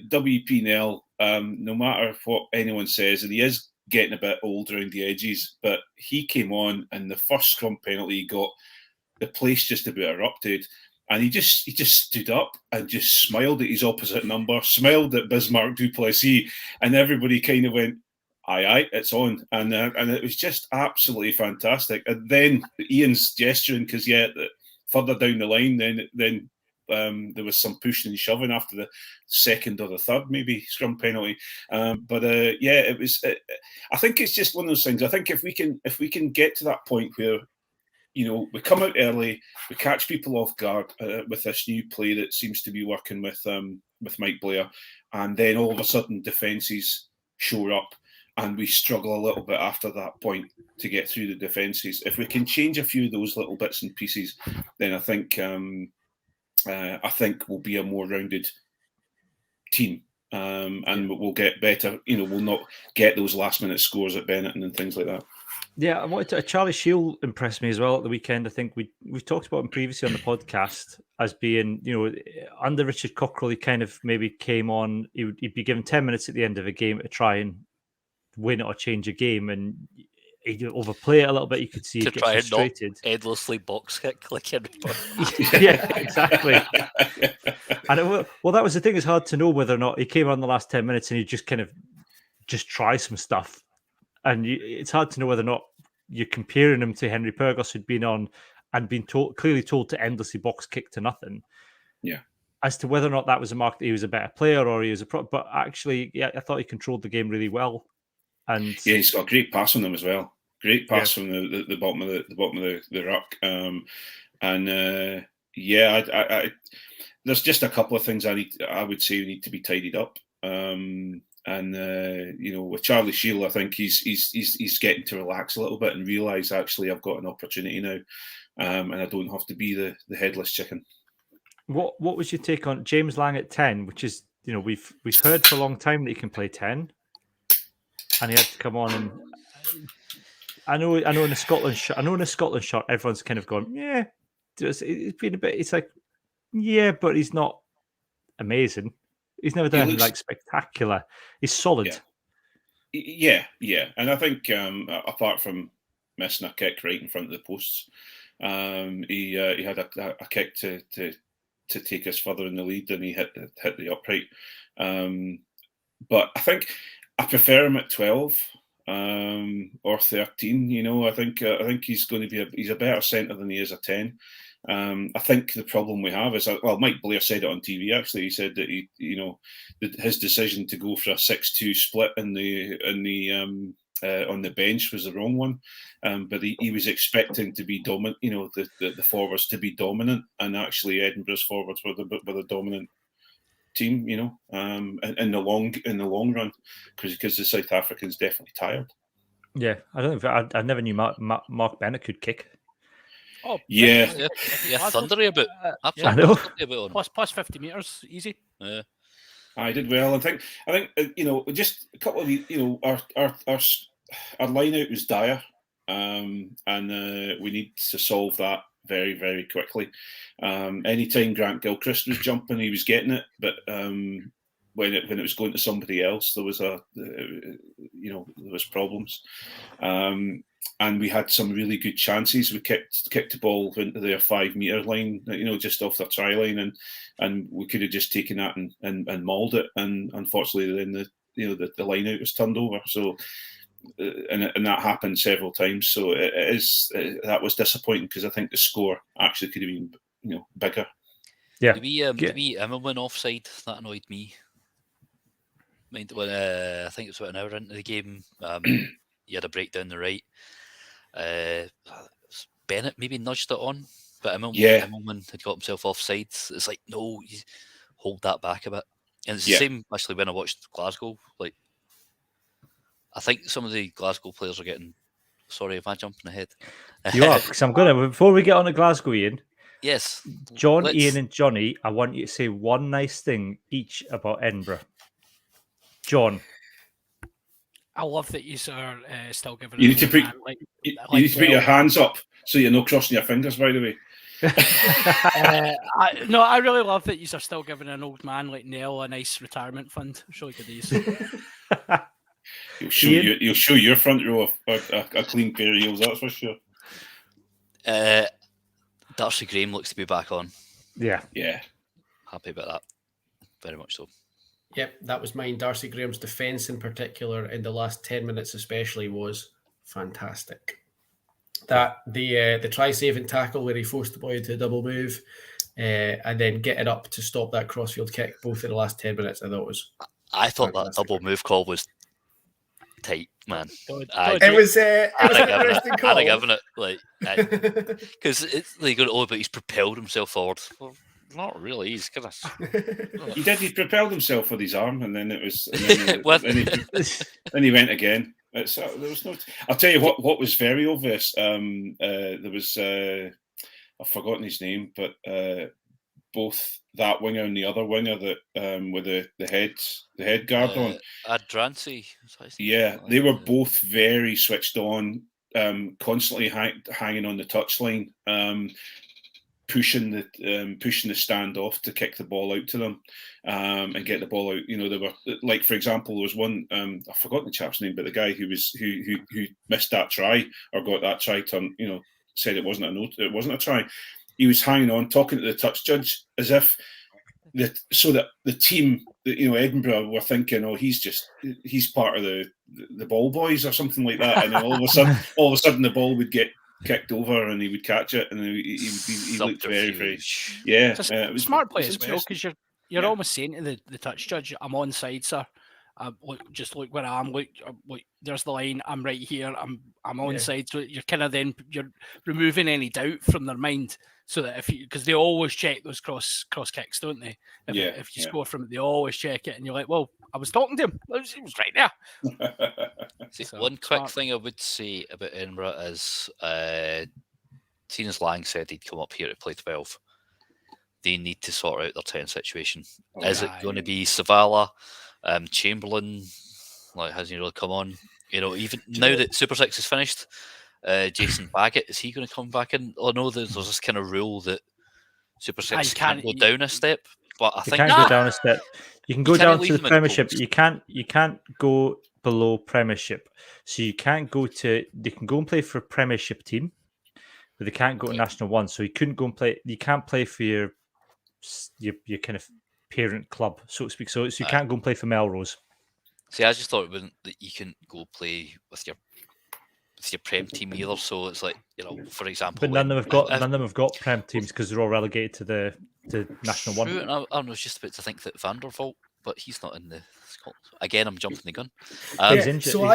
WP no matter what anyone says, and he is getting a bit old around the edges, but he came on, and the first scrum penalty he got, the place just about erupted. And he just stood up and just smiled at his opposite number, smiled at Bismarck Duplessis, and everybody kind of went, aye, it's on. And it was just absolutely fantastic. And then Ian's gesturing, because, further down the line, then there was some pushing and shoving after the second or the third, maybe, scrum penalty. It was. I think it's just one of those things. I think if we can get to that point where we come out early, we catch people off guard with this new play that seems to be working with Mike Blair, and then all of a sudden defences show up, and we struggle a little bit after that point to get through the defences. If we can change a few of those little bits and pieces, then I think we'll be a more rounded team. And we'll get better. We'll not get those last-minute scores at Benetton and things like that. Yeah, I wanted to. Charlie Shield impressed me as well at the weekend. I think we've talked about him previously on the podcast as being, under Richard Cockrell, he kind of maybe came on. He'd be given 10 minutes at the end of a game to try and win it or change a game, and he'd overplay it a little bit. You could see he'd get frustrated. And not endlessly box kick like Henry. Yeah, exactly. And that was the thing. It's hard to know whether or not he came on the last 10 minutes and he just kind of try some stuff. And it's hard to know whether or not you're comparing him to Henry Pyrgos, who'd been on and been clearly told to endlessly box kick to nothing. Yeah. As to whether or not that was a mark that he was a better player or he was but actually, yeah, I thought he controlled the game really well. And yeah, he's got a great pass on them as well. Great pass from the bottom of the ruck. There's just a couple of things I would say need to be tidied up. With Charlie Shield, I think he's getting to relax a little bit and realise actually I've got an opportunity now, and I don't have to be the headless chicken. What was your take on James Lang at 10? Which is, we've heard for a long time that he can play 10, and he had to come on. And I know in a Scotland shot, everyone's kind of gone, yeah, it's been a bit. It's like, yeah, but he's not amazing. He's never done anything spectacular. He's solid. Yeah. And I think apart from missing a kick right in front of the posts, he had a kick to take us further in the lead, and he hit the upright. But I think I prefer him at 12 or 13. I think he's going to be he's a better centre than he is a 10. I think the problem we have is, Mike Blair said it on TV. Actually, he said that his decision to go for a 6-2 split on the bench was the wrong one. But he was expecting to be dominant. The forwards to be dominant, and actually Edinburgh's forwards were the dominant team. In the long run, because the South Africans definitely tired. Yeah, I don't think I never knew Mark Bennett could kick. Oh yeah, thundery about. Absolutely, I know. Plus 50 meters, easy. Yeah, I did well. I think just a couple of our line out was dire, and we need to solve that very, very quickly. Anytime Grant Gilchrist was jumping, he was getting it, but when it was going to somebody else, there was there was problems. And we had some really good chances. We kicked the ball into their 5 metre line, just off their try line, and we could have just taken that and mauled it. And unfortunately, then the line out was turned over. So, and that happened several times. So that was disappointing, because I think the score actually could have been bigger. Yeah. To be Immelman offside, that annoyed me. Mind when I think it was about an hour into the game, he had a break down the right. Bennett maybe nudged it on, but Immelman had got himself offside. It's like, no, you hold that back a bit. And it's the same actually when I watched Glasgow. Like, I think some of the Glasgow players are getting. Sorry if I'm jumping ahead. You are, because I'm gonna. Before we get on to Glasgow, Ian. Yes, John, Ian, and Johnny. I want you to say one nice thing each about Edinburgh. John. I love that you are still giving. You need to put you need to put your hands up so you're not crossing your fingers. By the way, I really love that you are still giving an old man like Nell a nice retirement fund. It's really good news. You'll show your front row a clean pair of heels. That's for sure. Darcy Graham looks to be back on. Yeah. Happy about that. Very much so. Yep, that was mine. Darcy Graham's defence in particular, in the last 10 minutes especially, was fantastic. That the try saving tackle where he forced the boy into a double move, and then getting up to stop that crossfield kick, both in the last 10 minutes, I thought was. I thought that double move call was tight, man. God, I- God, It was an I'd have interesting call. given it like because it's like going, oh, but he's propelled himself forward. Well, not really. He's kind of He did. He propelled himself with his arm, and then it was. And With- then he went again. There was no. I'll tell you what. What was very obvious. There was. I've forgotten his name, but both that winger and the other winger that with the head guard on. Adrancy. Yeah, they were both very switched on, constantly hanging on the touchline, pushing the stand off to kick the ball out to them and get the ball out. You know, they were like, for example, there was one I've forgotten the chap's name, but the guy who missed that try or got that try turn, you know, said it wasn't a try. He was hanging on, talking to the touch judge as if so that the team, you know, Edinburgh were thinking, oh, he's part of the ball boys or something like that, and then all of a sudden the ball would get kicked over and he would catch it, and he looked very, very, yeah. It's it a was smart play it was as well, interesting. because you're almost saying to the touch judge, I'm on side, sir. Look where I am. Look, there's the line. I'm right here. I'm on side. So you're kind of you're removing any doubt from their mind, so that because they always check those cross kicks, don't they? If you score from it, they always check it, and you're like, well, I was talking to him. He was right there. One quick thing I would say about Edinburgh is, seeing as Lang said he'd come up here to play 12, they need to sort out their 10 situation. Is it going to be Savala? Chamberlain, like, hasn't really come on. You know, even now that Super 6 is finished, Jason Baggett, is he going to come back in? Oh no, there's this kind of rule that Super 6 can't go down a step. But I think you can't go down a step. You can go down to the Premiership. You can't go below Premiership. So you can't go to. They can go and play for a Premiership team, but they can't go to National One. So you couldn't go and play. You can't play for your kind of parent club, so to speak. So you can't go and play for Melrose. See, I just thought it wouldn't that you can go play with your Prem team either. So it's like, you know, for example, but none of them have got Prem teams because they're all relegated to the National One. And I was just about to think that Vandervoort, but he's not in the Scotland. Again, I'm jumping the gun. He's injured. So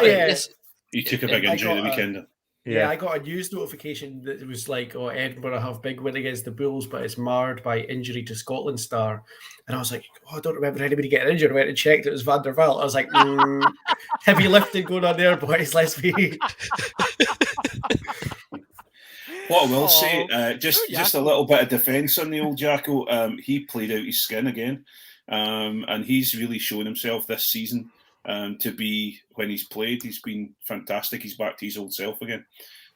he took a big injury at the weekend. Yeah, I got a news notification that it was like, oh, Edinburgh have big win against the Bulls, but it's marred by injury to Scotland star. And I was like, oh, I don't remember anybody getting injured. I went and checked, it was Van der Vaart. I was like, heavy lifting going on there, boys. Let's be. What I will say, just a little bit of defence on the old Jacko. He played out his skin again, and he's really shown himself this season. To be, when he's played, he's been fantastic. He's back to his old self again.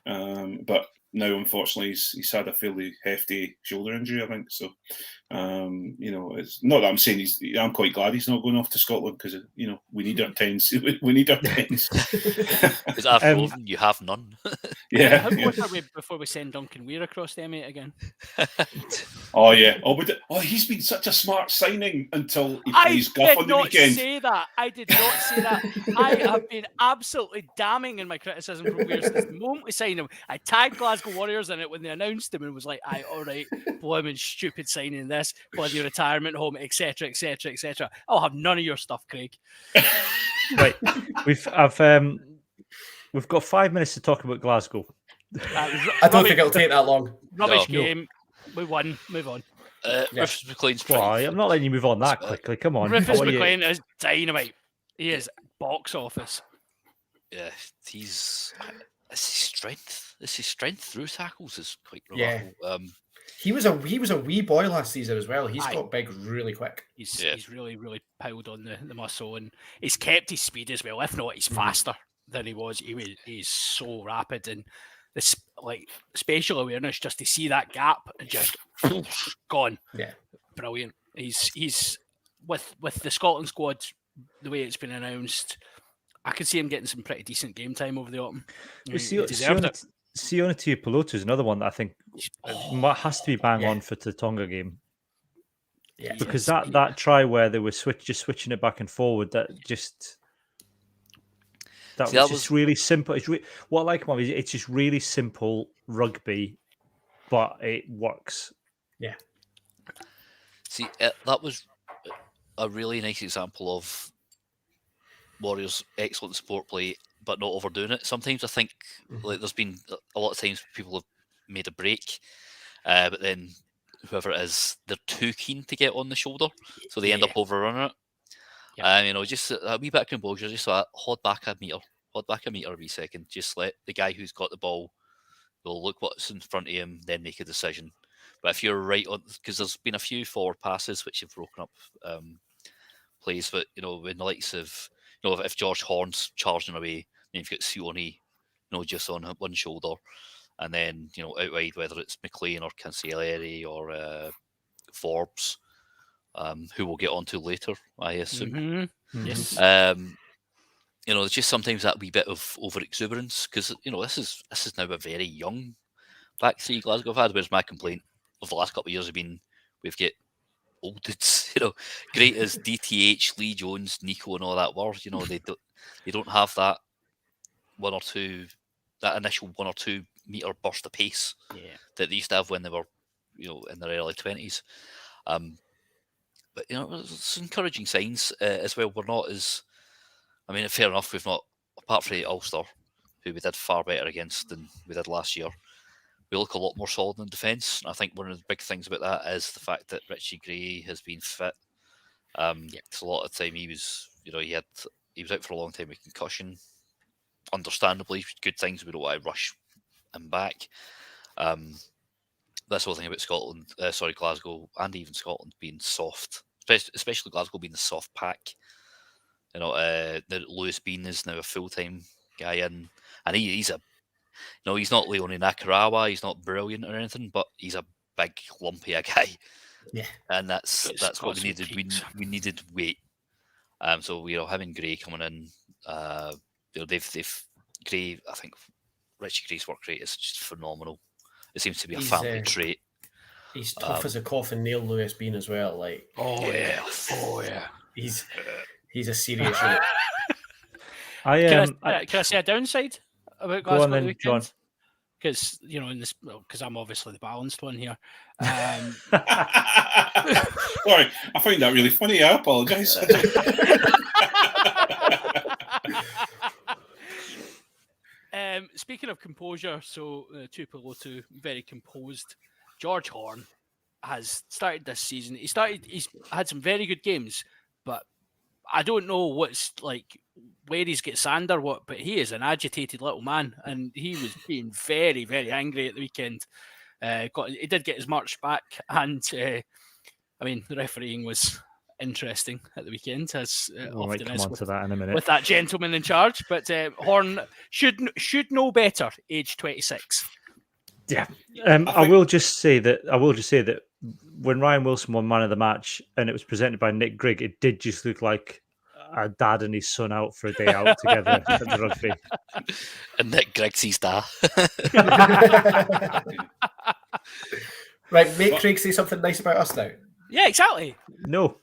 But now, unfortunately, he's had a fairly hefty shoulder injury, I think. So, you know, it's not that I'm saying I'm quite glad he's not going off to Scotland, because, you know, we need our tens. We need our tens. Because after all, you have none. Yeah. Before we send Duncan Weir across the M8 again. Oh yeah. He's been such a smart signing until he plays Guff on the weekend. I did not say that. I have been absolutely damning in my criticism from Weir since the moment we signed him. I tagged Glasgow Warriors in it when they announced him and was like, all right, blooming stupid signing this, bloody retirement home, etc., etc., etc. I'll have none of your stuff, Craig. Right. We've got 5 minutes to talk about Glasgow. I don't think it'll take that long. Rubbish game. We won. Move on. Rufus McLean's I'm not letting you move on that quickly. Come on. Rufus McLean is dynamite. He is box office. Yeah, this is strength. This is strength through tackles is quite remarkable. Yeah. He was a wee boy last season as well. He's got big really quick. He's really, really piled on the muscle, and he's kept his speed as well. If not, he's faster than he was. He's so rapid, and this like spatial awareness just to see that gap and just gone. Yeah, brilliant. He's with the Scotland squad the way it's been announced. I could see him getting some pretty decent game time over the autumn. Sione Tuipulotu is another one that I think has to be bang on for the Tonga game. Yeah, because that try where they were switching it back and forward, that was really simple. What I like about it is it's just really simple rugby, but it works. Yeah. See, that was a really nice example of Warriors excellent support play, but not overdoing it. Sometimes I think like there's been a lot of times people have made a break, but then whoever it is, they're too keen to get on the shoulder, so they end up overrunning it. Just a wee bit of composure, just hold back a meter a wee second. Just let the guy who's got the ball look what's in front of him, then make a decision. But if you're right on, because there's been a few forward passes which have broken up plays, but when the likes of if George Horn's charging away, then you've got Sione, just on one shoulder, and then out wide, whether it's McLean or Cancellieri or Forbes, who we'll get onto later, I assume. Yes. There's just sometimes that wee bit of over exuberance because this is now a very young back three Glasgow have had. Whereas my complaint of the last couple of years have been we've got old dudes, great as DTH, Lee Jones, Nico, and all that were. They don't have that initial 1 or 2 meter burst of pace that they used to have when they were in their early 20s. But it's encouraging signs as well. We're not as, fair enough. We've not, apart from Ulster, who we did far better against than we did last year. We look a lot more solid in defence. And I think one of the big things about that is the fact that Richie Gray has been fit. Because a lot of the time he was, he was out for a long time with concussion. Understandably, good things. We don't want to rush him back. That's the whole thing about Glasgow and even Scotland being soft, especially Glasgow being the soft pack. The Lewis Bean is now a full-time guy in, and he's he's not Leone Nakarawa, he's not brilliant or anything, but he's a big lumpy guy. Yeah, and that's what we needed. We needed weight. So him and Gray coming in. They've Gray. I think Richie Gray's work rate is just phenomenal. It seems to be a family trait. He's tough as a coffin nail, Lewis Bean, as well. He's a serious unit. Can I say a downside about Glasgow on then, weekend? Because because I'm obviously the balanced one here. Sorry, I find that really funny. I apologise. Speaking of composure, so Tuipulotu, very composed. George Horn has started this season. He's had some very good games, but I don't know what's like where he's got sand or what, but he is an agitated little man, and he was being very, very angry at the weekend. He did get his march back, and the refereeing was interesting at the weekend, as often is with that gentleman in charge. But Horn should know better. Age 26. Yeah, I will just say that when Ryan Wilson won Man of the Match and it was presented by Nick Grigg, it did just look like a dad and his son out for a day out together at the rugby. And Nick Grigg's his dad. Right, make Craig say something nice about us now. Yeah, exactly. No.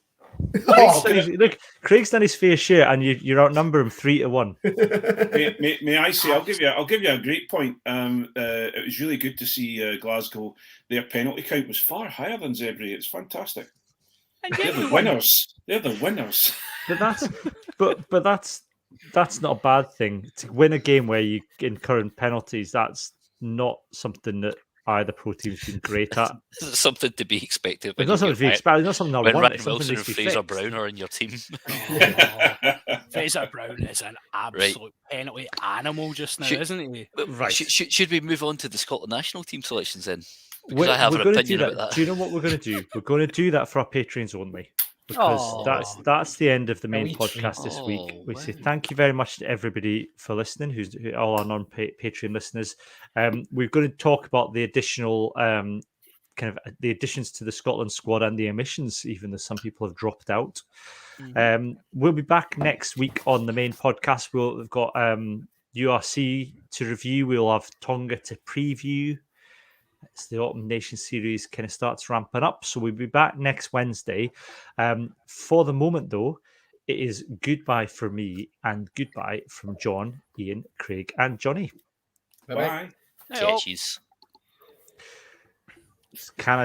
Look, Craig's done his fair share, and you're outnumber him 3-1. May I say? I'll give you a great point. It was really good to see Glasgow. Their penalty count was far higher than Zebri. It's fantastic. They're the winners. They're the winners. But that's not a bad thing. To win a game where you incur penalties, that's not something that either pro team's been great at. It's something to be expected. It's not something to be expected. It's not something I want. When Ryan Wilson and Fraser Brown are in your team. Fraser Brown is an absolute penalty animal just now, isn't he? Right. Should we move on to the Scotland national team selections then? Because I have an opinion about that. Do you know what we're going to do? We're going to do that for our patrons only. Because that's the end of the main podcast this week. We say thank you very much to everybody for listening, who's all our non-Patreon listeners. We're going to talk about the additional the additions to the Scotland squad and the omissions, even though some people have dropped out. We'll be back next week on the main podcast. We've got URC to review. We'll have Tonga to preview. It's the Autumn Nation series kind of starts ramping up. So we'll be back next Wednesday. For the moment, though, it is goodbye for me and goodbye from John, Ian, Craig, and Johnny. Bye-bye. Catchies. Can I